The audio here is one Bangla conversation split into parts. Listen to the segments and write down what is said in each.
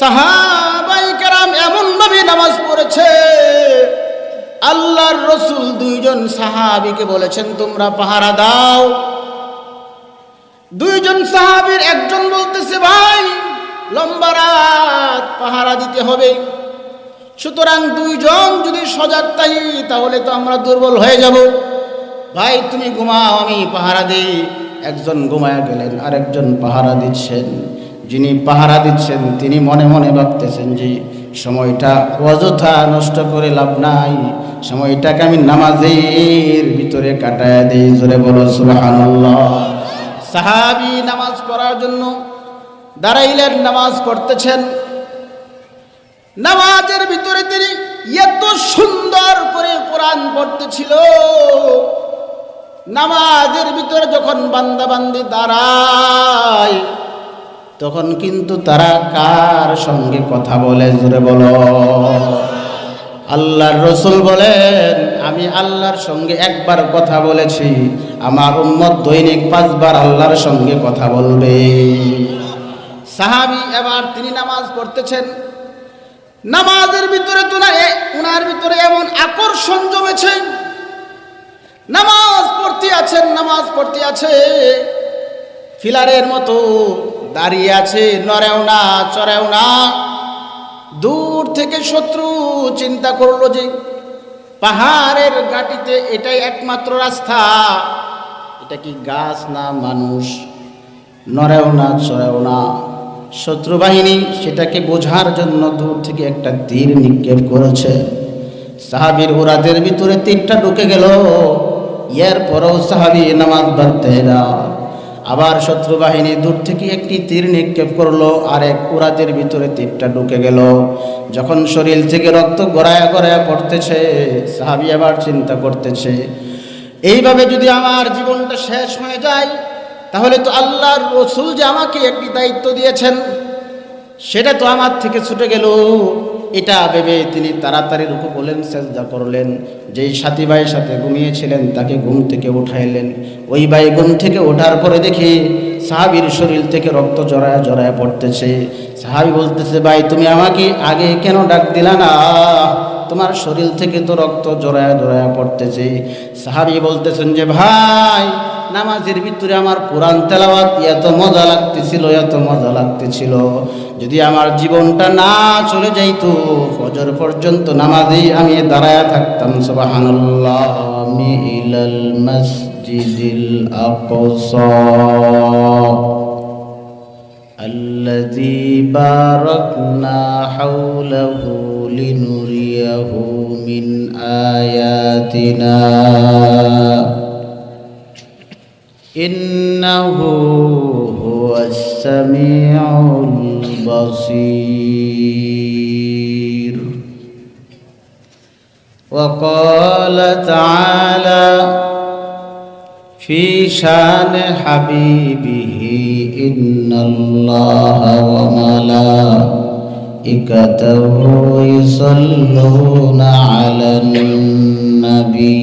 সাহাবায়ে কেরাম এমন ভাবে নামাজ পড়েছে, আল্লাহর রাসূল দুইজন সাহাবীকে বলেছেন তোমরা পাহারা দাও। দুইজন সাহাবীর একজন বলতেছে ভাই লম্বা রাত পাহারা দিতে হবে, সুতরাং দুইজন যদি সজাগ থাকি তাহলে তো আমরা দুর্বল হয়ে যাব, ভাই তুমি ঘুমাও আমি পাহারা দেই। একজন ঘুমায়া গেলেন, আরেকজন পাহারা দিচ্ছেন। যিনি পাহারা দিচ্ছেন তিনি মনে মনে ভাবতেছেন যে সময়টা অযথা নষ্ট করে লাভ নাই, সময়টাকে আমি নামাজের ভিতরে কাটায় দেই। জোরে বলো সুবহানাল্লাহ। সাহাবী নামাজ পড়ার জন্য দাঁড়াইলেন, নামাজ পড়তেছেন। নামাজের ভিতরে তিনি এত সুন্দর করে কোরআন পড়তেছিল, নামাজের ভিতরে যখন বান্দা বান্দি দাঁড়ায় তখন কিন্তু তারা কার সঙ্গে কথা বলে? জোরে বলো। আল্লাহর রাসূল বলেন আমি আল্লাহর সঙ্গে একবার কথা বলেছি, আমার উম্মত দৈনিক 5 বার আল্লাহর সঙ্গে কথা বলবে। সাহাবী এবার তিনি নামাজ পড়তেছেন, নামাজের ভিতরে উনার ভিতরে এমন আকর্ষণ জমেছে, নামাজ পড়তে আছে, ফিলারের মতো দাঁড়িয়ে আছে, নড়েও না চড়েও না। দূর থেকে শত্রু চিন্তা করলো যে পাহাড়ের ঘাটিতে এটাই একমাত্র রাস্তা, এটা কি গাছ না মানুষ, নড়েও না চড়েও না। শত্রু বাহিনী সেটাকে বোঝার জন্য দূর থেকে একটা তীর নিক্ষেপ করেছে। সাহাবীর উরাদের ভিতরে তীরটা ঢুকে গেল, এরপরও সাহাবী নামাজ বাঁধতে না। আবার শত্রু বাহিনী দূর থেকে একটি তীর নিক্ষেপ করলো, আর এক উরাদের ভিতরে তীরটা ঢুকে গেল। যখন শরীর থেকে রক্ত গড়ায়া গড়ায়া পড়তেছে, সাহাবী আবার চিন্তা করতেছে এইভাবে যদি আমার জীবনটা শেষ হয়ে যায় তাহলে তো আল্লাহর রাসূল যে আমাকে একটি দায়িত্ব দিয়েছেন সেটা তো আমার থেকে ছুটে গেল। এটা ভেবে তিনি তাড়াতাড়ি রুকু করলেন, সেজদা করলেন। যেই সাথী ভাইয়ের সাথে ঘুমিয়েছিলেন তাকে ঘুম থেকে উঠাইলেন। ওই ভাই ঘুম থেকে ওঠার পরে দেখি সাহাবীর শরীর থেকে রক্ত জড়ায়া জড়ায়া পড়তেছে। সাহাবী বলতেছে ভাই তুমি আমাকে আগে কেন ডাক দিলা না, তোমার শরীর থেকে তো রক্ত জড়ায়া জড়ায়া পড়তেছে। সাহাবী বলতেছেন যে ভাই নামাজের ভিতরে আমার কোরআন তেলাওয়াত এত মজা লাগতেছিল, যদি আমার জীবনটা না চলে যাইতো ফজর পর্যন্ত নামাজেই আমি দাঁড়ায়া থাকতাম। সুবহানাল্লাহ। ইলাল মসজিদিল আকসা আল্লাযী বারাকনা হাওলাহু লিনুরিয়াহু মিন আয়াতিনা ইন্নাহু হুয়াস সামিউল বাসীর। ওয়া ক্বালা তাআলা ফি শানি হাবিবিহি ইন্নাল্লাহা ওয়া মালাইকাতাহু ইউসাল্লুনা আলান নাবী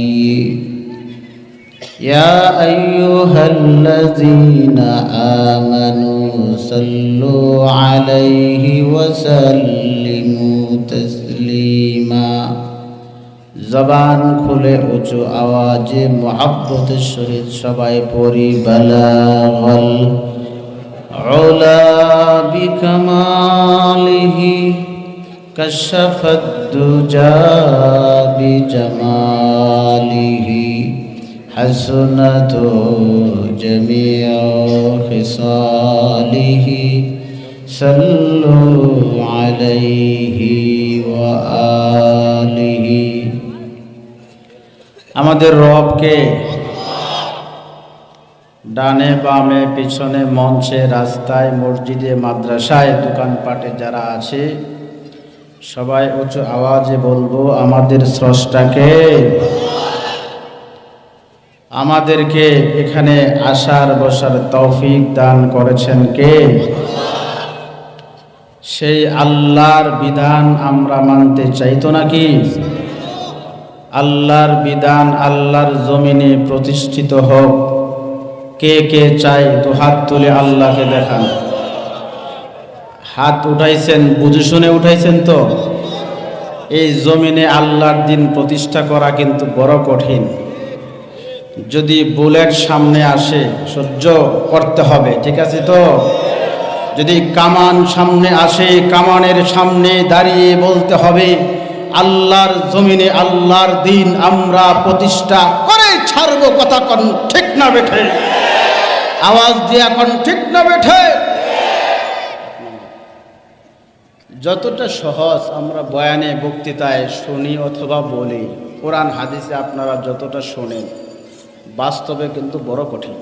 يا أيها الذين آمنوا صلوا عليه وسلموا تسليما। জবান খুলে উঁচু আওয়াজে মুহাব্বতের সহিত সবাই পড়ি বালাগাল উলা বিকামালিহি কাশাফাদ দুজা বিজামালিহি حسنت جميع خصاله صلوا عليه وآله। আমাদের রবকে ডানে বামে পিছনে মঞ্চে রাস্তায় মসজিদে মাদ্রাসায় দোকানপাটে যারা আছে সবাই উচ্চ আওয়াজে বলবো আমাদের স্রষ্টাকে। আমাদেরকে এখানে আসার বসার তৌফিক দান করেছেন কে? সেই আল্লাহর বিধান আমরা মানতে চাইতো নাকি? আল্লাহর বিধান আল্লাহর জমিনে প্রতিষ্ঠিত হোক, কে কে চাই? তো হাত তুলে আল্লাহকে দেখান। হাত উঠাইছেন, বুঝে শুনে উঠাইছেন তো? এই জমিনে আল্লাহর দিন প্রতিষ্ঠা করা কিন্তু বড় কঠিন। যদি বুলেট সামনে আসে সহ্য করতে হবে, ঠিক আছে তো? যদি কামান সামনে আসে, কামানের সামনে দাঁড়িয়ে বলতে হবে আল্লাহর জমিনে আল্লাহর দিন আমরা প্রতিষ্ঠা করে ছাড়বো। কথা কোন ঠিক না বেঠে? আওয়াজ দিয়ে এখন ঠিক না বেঠে? যতটা সহজ আমরা বয়ানে বক্তৃতায় শুনি অথবা বলি, কোরআন হাদিসে আপনারা যতটা শোনেন, বাস্তবে কিন্তু বড় কঠিন।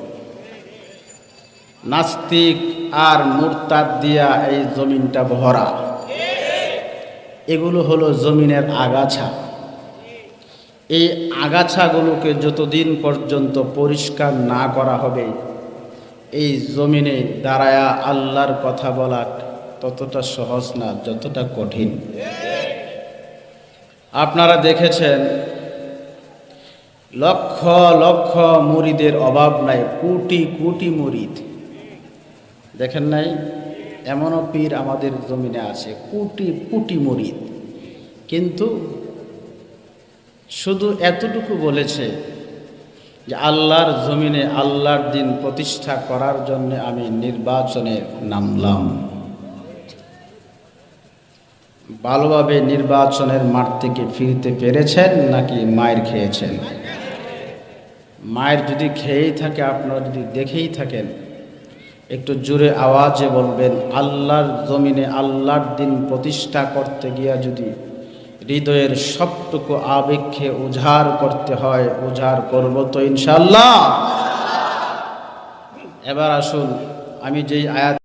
নাস্তিক আর মুরতাদ দিয়া এই জমিনটা ভরা। এগুলো হলো জমিনের আগাছা। এই আগাছাগুলোকে যতদিন পর্যন্ত পরিষ্কার না করা হবে, এই জমিনে দাঁড়ায়া আল্লাহর কথা বলা ততটা সহজ না যতটা কঠিন। আপনারা দেখেছেন লক্ষ লক্ষ মুরিদের অভাব নাই, কোটি কোটি মুরিদ। দেখেন নাই? এমনও পীর আমাদের জমিনে আছে, কোটি কোটি মুরিদ। কিন্তু শুধু এতটুকু বলেছে যে আল্লাহর জমিনে আল্লাহর দিন প্রতিষ্ঠা করার জন্য আমি নির্বাচনে নামলাম। ভালোভাবে নির্বাচনের মাঠ থেকে ফিরতে পেরেছেন নাকি মায়ের খেয়েছেন? মায়ের যদি খেয়েই থাকে, আপনারা যদি দেখেই থাকেন, একটু জোরে আওয়াজে বলবেন আল্লাহর জমিনে আল্লাহর দিন প্রতিষ্ঠা করতে গিয়া যদি হৃদয়ের সবটুকু আবেগকে উজাড় করতে হয়, উজাড় করব তো ইনশাআল্লাহ। এবার আসুন, আমি যেই আয়াত